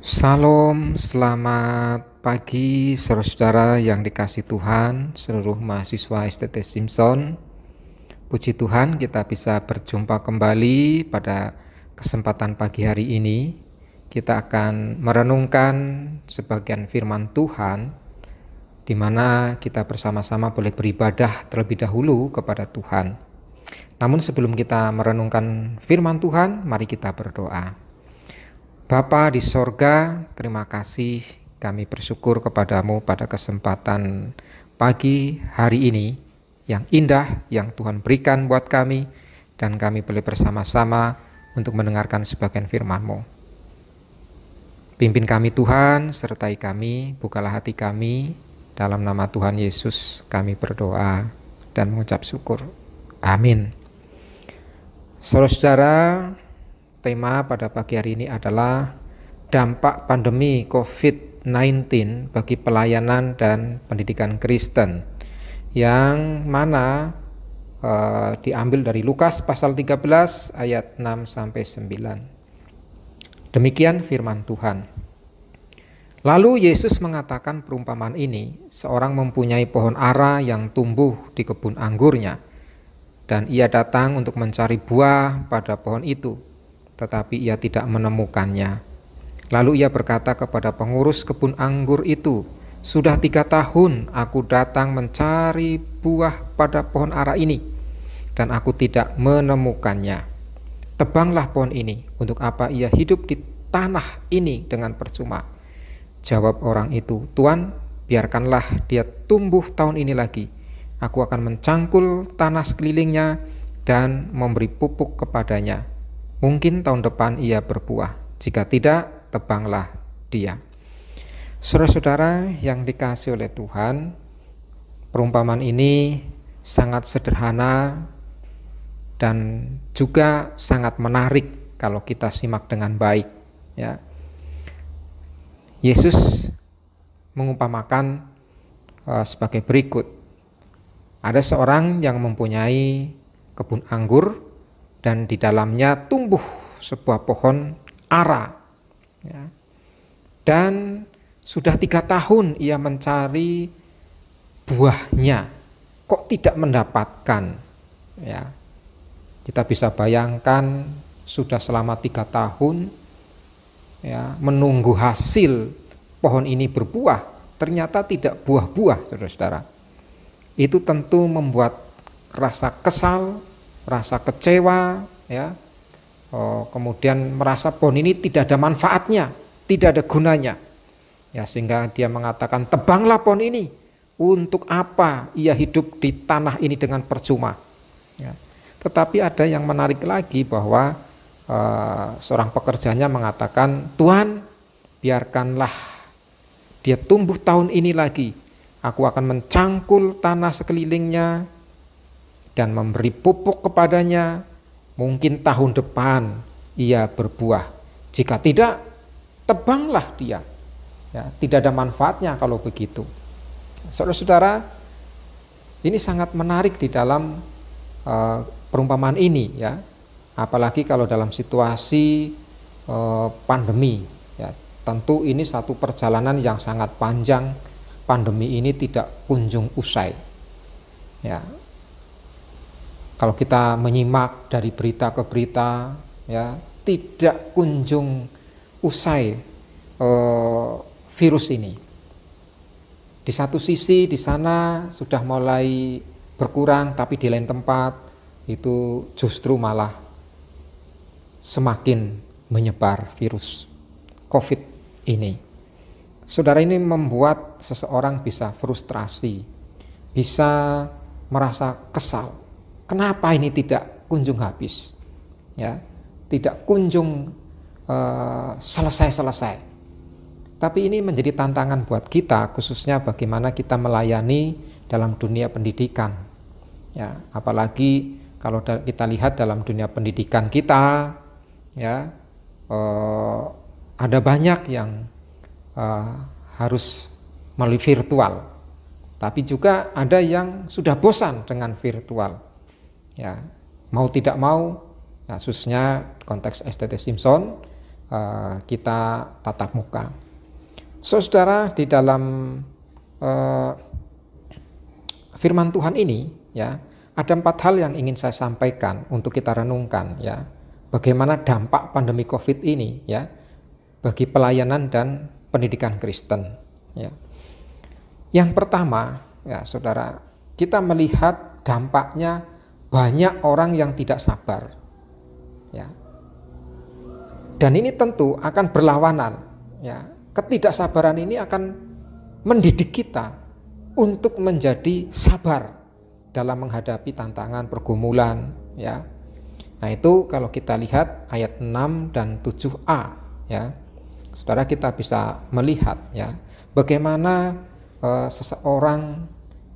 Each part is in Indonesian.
Salam, selamat pagi saudara-saudara yang dikasihi Tuhan, seluruh mahasiswa STT Simpson. Puji Tuhan kita bisa berjumpa kembali pada kesempatan pagi hari ini. Kita akan merenungkan sebagian firman Tuhan, di mana kita bersama-sama boleh beribadah terlebih dahulu kepada Tuhan. Namun sebelum kita merenungkan firman Tuhan, mari kita berdoa. Bapa di sorga, terima kasih kami bersyukur kepadamu pada kesempatan pagi hari ini yang indah yang Tuhan berikan buat kami, dan kami boleh bersama-sama untuk mendengarkan sebagian firman-Mu. Pimpin kami Tuhan, sertai kami, bukalah hati kami, dalam nama Tuhan Yesus kami berdoa dan mengucap syukur. Amin. Saudara-saudara, tema pada pagi hari ini adalah dampak pandemi COVID-19 bagi pelayanan dan pendidikan Kristen, yang mana diambil dari Lukas pasal 13 ayat 6-9. Demikian firman Tuhan. Lalu Yesus mengatakan perumpamaan ini, seorang mempunyai pohon ara yang tumbuh di kebun anggurnya, dan ia datang untuk mencari buah pada pohon itu, tetapi ia tidak menemukannya. Lalu ia berkata kepada pengurus kebun anggur itu, "Sudah 3 tahun aku datang mencari buah pada pohon ara ini, dan aku tidak menemukannya. Tebanglah pohon ini, untuk apa ia hidup di tanah ini dengan percuma?" Jawab orang itu, "Tuan, biarkanlah dia tumbuh tahun ini lagi. Aku akan mencangkul tanah sekelilingnya dan memberi pupuk kepadanya. Mungkin tahun depan ia berbuah. Jika tidak, tebanglah dia." Saudara-saudara yang dikasihi oleh Tuhan, perumpamaan ini sangat sederhana dan juga sangat menarik kalau kita simak dengan baik. Ya. Yesus mengumpamakan sebagai berikut. Ada seorang yang mempunyai kebun anggur, dan di dalamnya tumbuh sebuah pohon ara. Ya. Dan sudah 3 tahun ia mencari buahnya, kok tidak mendapatkan. Ya. Kita bisa bayangkan sudah selama 3 tahun ya, menunggu hasil pohon ini berbuah, ternyata tidak buah-buah, saudara-saudara. Itu tentu membuat rasa kesal, rasa kecewa, ya, kemudian merasa pohon ini tidak ada manfaatnya, tidak ada gunanya, ya, sehingga dia mengatakan, "Tebanglah pohon ini, untuk apa ia hidup di tanah ini dengan percuma?" Ya. Tetapi ada yang menarik lagi, bahwa seorang pekerjanya mengatakan, "Tuan, biarkanlah dia tumbuh tahun ini lagi. Aku akan mencangkul tanah sekelilingnya dan memberi pupuk kepadanya. Mungkin tahun depan ia berbuah. Jika tidak, tebanglah dia." Ya, tidak ada manfaatnya kalau begitu. Saudara-saudara, ini sangat menarik di dalam perumpamaan ini, ya. Apalagi kalau dalam situasi pandemi. Ya, tentu ini satu perjalanan yang sangat panjang. Pandemi ini tidak kunjung usai. Ya. Kalau kita menyimak dari berita ke berita, ya, tidak kunjung usai virus ini. Di satu sisi di sana sudah mulai berkurang, tapi di lain tempat itu justru malah semakin menyebar virus COVID ini. Saudara, ini membuat seseorang bisa frustrasi, bisa merasa kesal. Kenapa ini tidak kunjung habis? Ya, tidak kunjung selesai-selesai. Tapi ini menjadi tantangan buat kita, khususnya bagaimana kita melayani dalam dunia pendidikan. Ya, apalagi kalau kita lihat dalam dunia pendidikan kita, ya, ada banyak yang harus melalui virtual, tapi juga ada yang sudah bosan dengan virtual. Ya, mau tidak mau, khususnya konteks STT Simpson, kita tatap muka. Saudara, di dalam firman Tuhan ini ya, ada 4 hal yang ingin saya sampaikan untuk kita renungkan ya. Bagaimana dampak pandemi Covid ini ya bagi pelayanan dan pendidikan Kristen ya. Yang pertama ya Saudara, kita melihat dampaknya banyak orang yang tidak sabar ya. Dan ini tentu akan berlawanan ya. Ketidaksabaran ini akan mendidik kita untuk menjadi sabar dalam menghadapi tantangan pergumulan ya. Nah, itu kalau kita lihat ayat 6 dan 7a ya. Saudara, kita bisa melihat ya bagaimana seseorang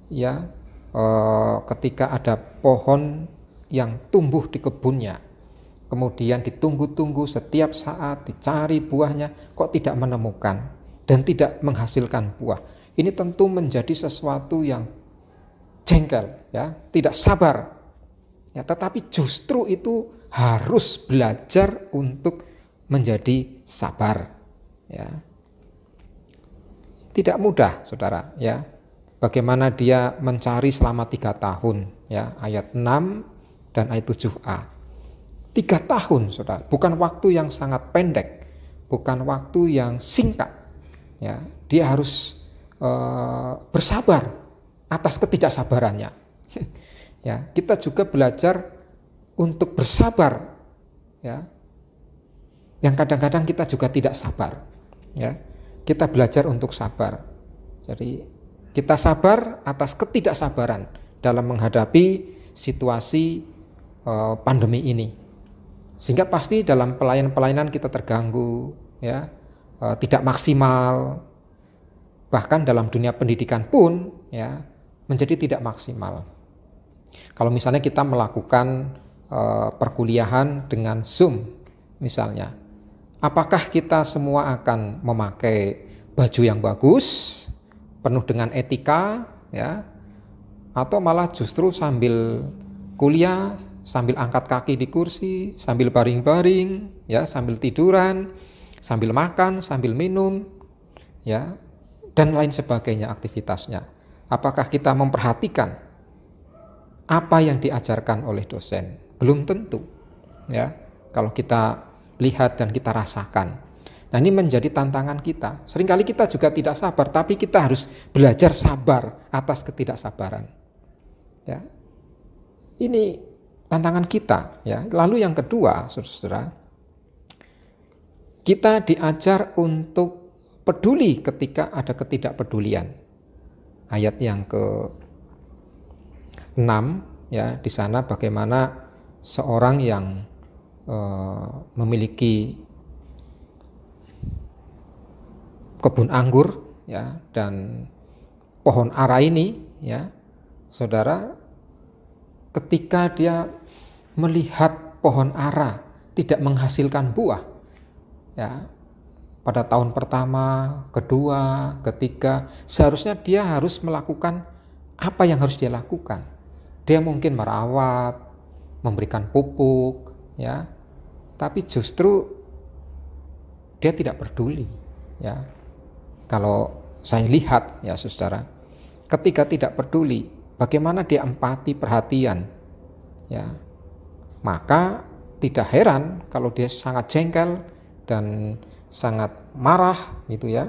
ya ketika ada pohon yang tumbuh di kebunnya, kemudian ditunggu-tunggu setiap saat, dicari buahnya, kok tidak menemukan dan tidak menghasilkan buah. Ini tentu menjadi sesuatu yang jengkel ya, tidak sabar. Ya, tetapi justru itu harus belajar untuk menjadi sabar ya. Tidak mudah Saudara ya. Bagaimana dia mencari selama 3 tahun ya, ayat 6 dan ayat 7a. 3 tahun Saudara, bukan waktu yang sangat pendek, bukan waktu yang singkat ya. Dia harus bersabar atas ketidaksabarannya. Ya, kita juga belajar untuk bersabar ya. Yang kadang-kadang kita juga tidak sabar ya. Kita belajar untuk sabar. Jadi kita sabar atas ketidaksabaran dalam menghadapi situasi pandemi ini. Sehingga pasti dalam pelayanan kita terganggu ya, tidak maksimal. Bahkan dalam dunia pendidikan pun ya menjadi tidak maksimal. Kalau misalnya kita melakukan perkuliahan dengan Zoom misalnya, apakah kita semua akan memakai baju yang bagus, penuh dengan etika ya, atau malah justru sambil kuliah, sambil angkat kaki di kursi, sambil baring-baring ya, sambil tiduran, sambil makan, sambil minum ya, dan lain sebagainya aktivitasnya. Apakah kita memperhatikan apa yang diajarkan oleh dosen? Belum tentu ya, kalau kita lihat dan kita rasakan. Nah, ini menjadi tantangan kita. Seringkali kita juga tidak sabar, tapi kita harus belajar sabar atas ketidaksabaran ya. Ini tantangan kita ya. Lalu yang kedua Saudara, kita diajar untuk peduli ketika ada ketidakpedulian. Ayat yang ke-6 ya, di sana bagaimana seorang yang memiliki kebun anggur ya dan pohon ara ini ya, Saudara, ketika dia melihat pohon ara tidak menghasilkan buah ya, pada tahun pertama, kedua, ketiga, seharusnya dia harus melakukan apa yang harus dia lakukan. Dia mungkin merawat, memberikan pupuk, ya, tapi justru dia tidak peduli, ya. Kalau saya lihat, ya Saudara, ketika tidak peduli, bagaimana dia empati, perhatian, ya, maka tidak heran kalau dia sangat jengkel dan sangat marah gitu ya.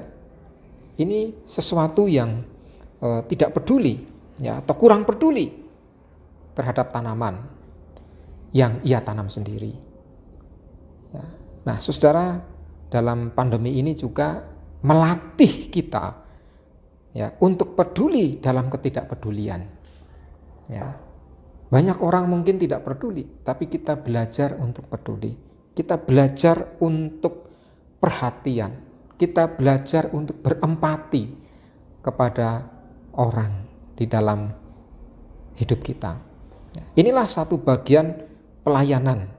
Ini sesuatu yang tidak peduli ya, atau kurang peduli terhadap tanaman yang ia tanam sendiri ya. Nah Saudara, dalam pandemi ini juga melatih kita ya untuk peduli dalam ketidakpedulian ya. Banyak orang mungkin tidak peduli, tapi kita belajar untuk peduli. Kita belajar untuk perhatian, kita belajar untuk berempati kepada orang di dalam hidup kita. Inilah satu bagian pelayanan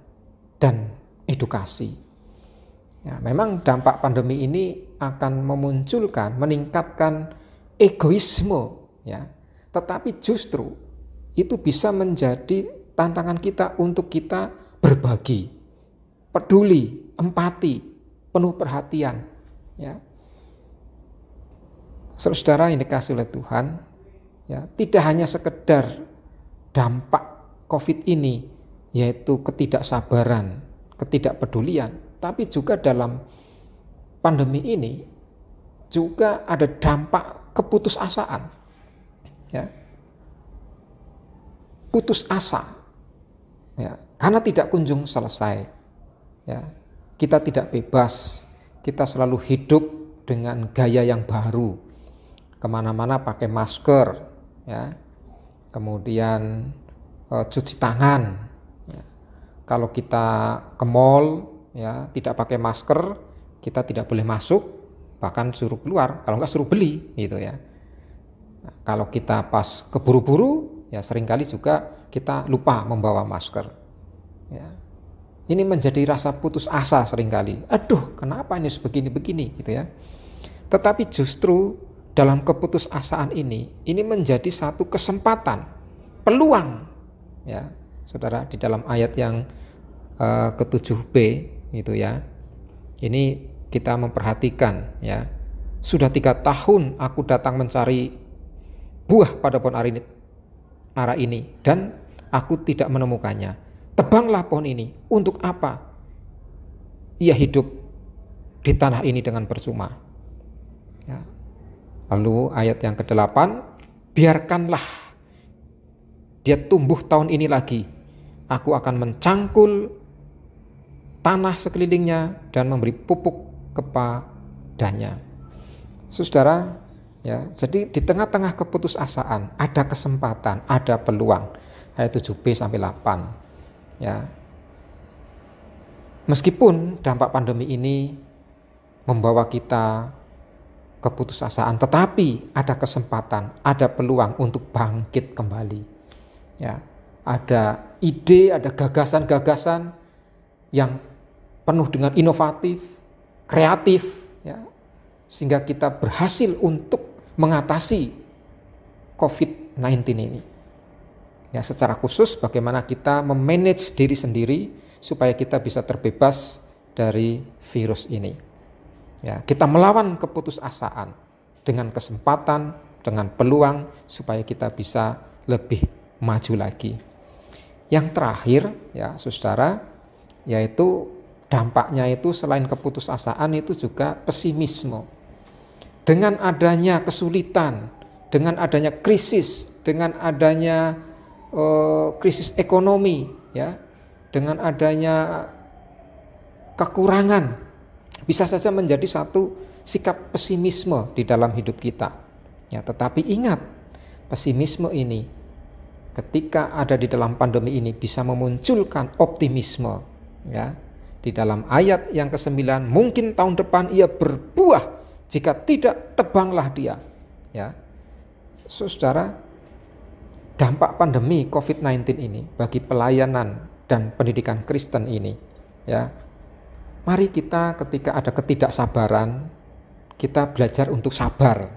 dan edukasi. Ya, memang dampak pandemi ini akan memunculkan, meningkatkan egoisme, ya. Tetapi justru itu bisa menjadi tantangan kita untuk kita berbagi, peduli, empati, penuh perhatian, ya. Saudara yang dikasihi oleh Tuhan, ya, tidak hanya sekedar dampak COVID ini, yaitu ketidaksabaran, ketidakpedulian, tapi juga dalam pandemi ini juga ada dampak keputusasaan, ya. Putus asa, ya, karena tidak kunjung selesai, ya. Kita tidak bebas, kita selalu hidup dengan gaya yang baru, kemana-mana pakai masker, ya, kemudian cuci tangan, ya. Kalau kita ke mall, ya, tidak pakai masker, kita tidak boleh masuk, bahkan suruh keluar, kalau enggak suruh beli, gitu ya. Nah, kalau kita pas keburu-buru, ya seringkali juga kita lupa membawa masker, ya. Ini menjadi rasa putus asa seringkali. Aduh, kenapa ini begini-begini, gitu ya. Tetapi justru dalam keputusasaan ini menjadi satu kesempatan, peluang, ya, saudara, di dalam ayat yang ke-7b itu, ya. Ini kita memperhatikan, ya. Sudah 3 tahun aku datang mencari buah pada pohon ara ini dan aku tidak menemukannya. Tebanglah pohon ini. Untuk apa ia hidup di tanah ini dengan percuma? Ya. Lalu ayat yang ke-8, biarkanlah dia tumbuh tahun ini lagi. Aku akan mencangkul tanah sekelilingnya dan memberi pupuk kepadanya. Saudara, ya, jadi di tengah-tengah keputusasaan ada kesempatan, ada peluang. Ayat 7b sampai 8. Ya. Meskipun dampak pandemi ini membawa kita keputusasaan, tetapi ada kesempatan, ada peluang untuk bangkit kembali. Ya, ada ide, ada gagasan-gagasan yang penuh dengan inovatif, kreatif, ya, sehingga kita berhasil untuk mengatasi COVID-19 ini. Ya, secara khusus bagaimana kita memanage diri sendiri supaya kita bisa terbebas dari virus ini. Ya, kita melawan keputusasaan dengan kesempatan, dengan peluang supaya kita bisa lebih maju lagi. Yang terakhir, ya saudara, yaitu dampaknya itu selain keputusasaan itu juga pesimisme. Dengan adanya kesulitan, dengan adanya krisis, dengan adanya krisis ekonomi, ya, dengan adanya kekurangan, bisa saja menjadi satu sikap pesimisme di dalam hidup kita. Ya, tetapi ingat, pesimisme ini ketika ada di dalam pandemi ini bisa memunculkan optimisme. Ya, di dalam ayat yang ke-9, mungkin tahun depan ia berbuah, jika tidak tebanglah dia. Ya, saudara, dampak pandemi COVID-19 ini bagi pelayanan dan pendidikan Kristen ini, ya, mari kita ketika ada ketidaksabaran, kita belajar untuk sabar.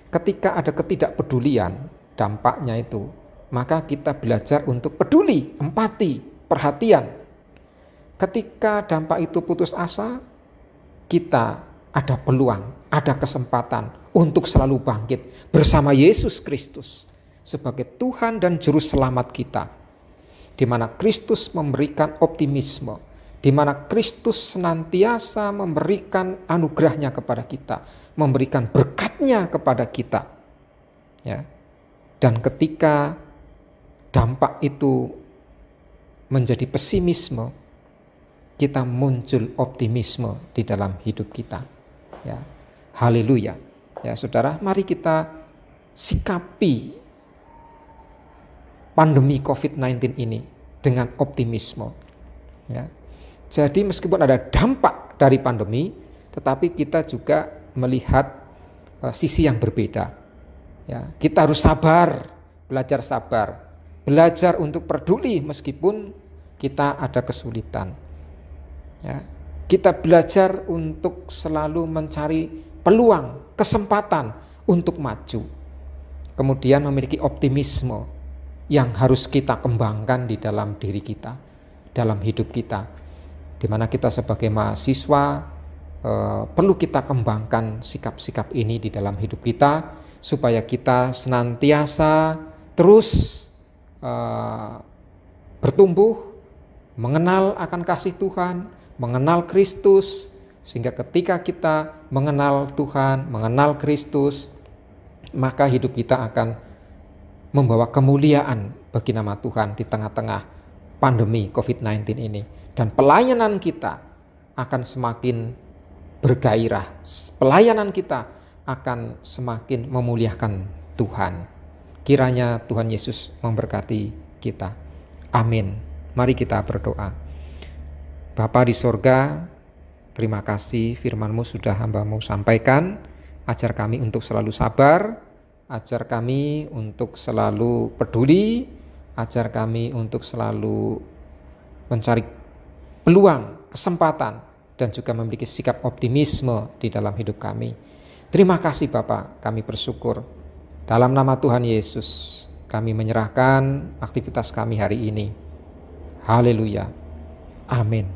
Ketika ada ketidakpedulian, dampaknya itu, maka kita belajar untuk peduli, empati, perhatian. Ketika dampak itu putus asa, kita ada peluang, ada kesempatan untuk selalu bangkit bersama Yesus Kristus sebagai Tuhan dan Juru Selamat kita, di mana Kristus memberikan optimisme, di mana Kristus senantiasa memberikan anugerahnya kepada kita, memberikan berkatnya kepada kita. Ya. Dan ketika dampak itu menjadi pesimisme, kita muncul optimisme di dalam hidup kita. Ya. Haleluya. Ya, saudara, mari kita sikapi pandemi COVID-19 ini dengan optimisme. Ya. Jadi meskipun ada dampak dari pandemi, tetapi kita juga melihat sisi yang berbeda. Ya, kita harus sabar, belajar sabar, belajar untuk peduli meskipun kita ada kesulitan. Ya, kita belajar untuk selalu mencari peluang, kesempatan untuk maju. Kemudian memiliki optimisme yang harus kita kembangkan di dalam diri kita, dalam hidup kita. Di mana kita sebagai mahasiswa, perlu kita kembangkan sikap-sikap ini di dalam hidup kita, supaya kita senantiasa terus bertumbuh, mengenal akan kasih Tuhan, mengenal Kristus, sehingga ketika kita mengenal Tuhan, mengenal Kristus, maka hidup kita akan membawa kemuliaan bagi nama Tuhan di tengah-tengah pandemi COVID-19 ini. Dan pelayanan kita akan semakin bergairah, pelayanan kita akan semakin memuliakan Tuhan. Kiranya Tuhan Yesus memberkati kita. Amin. Mari kita berdoa. Bapa di sorga, terima kasih firman-Mu sudah hamba-Mu sampaikan. Ajar kami untuk selalu sabar, ajar kami untuk selalu peduli, ajar kami untuk selalu mencari peluang, kesempatan, dan juga memiliki sikap optimisme di dalam hidup kami. Terima kasih Bapa, kami bersyukur. Dalam nama Tuhan Yesus, kami menyerahkan aktivitas kami hari ini. Haleluya. Amin.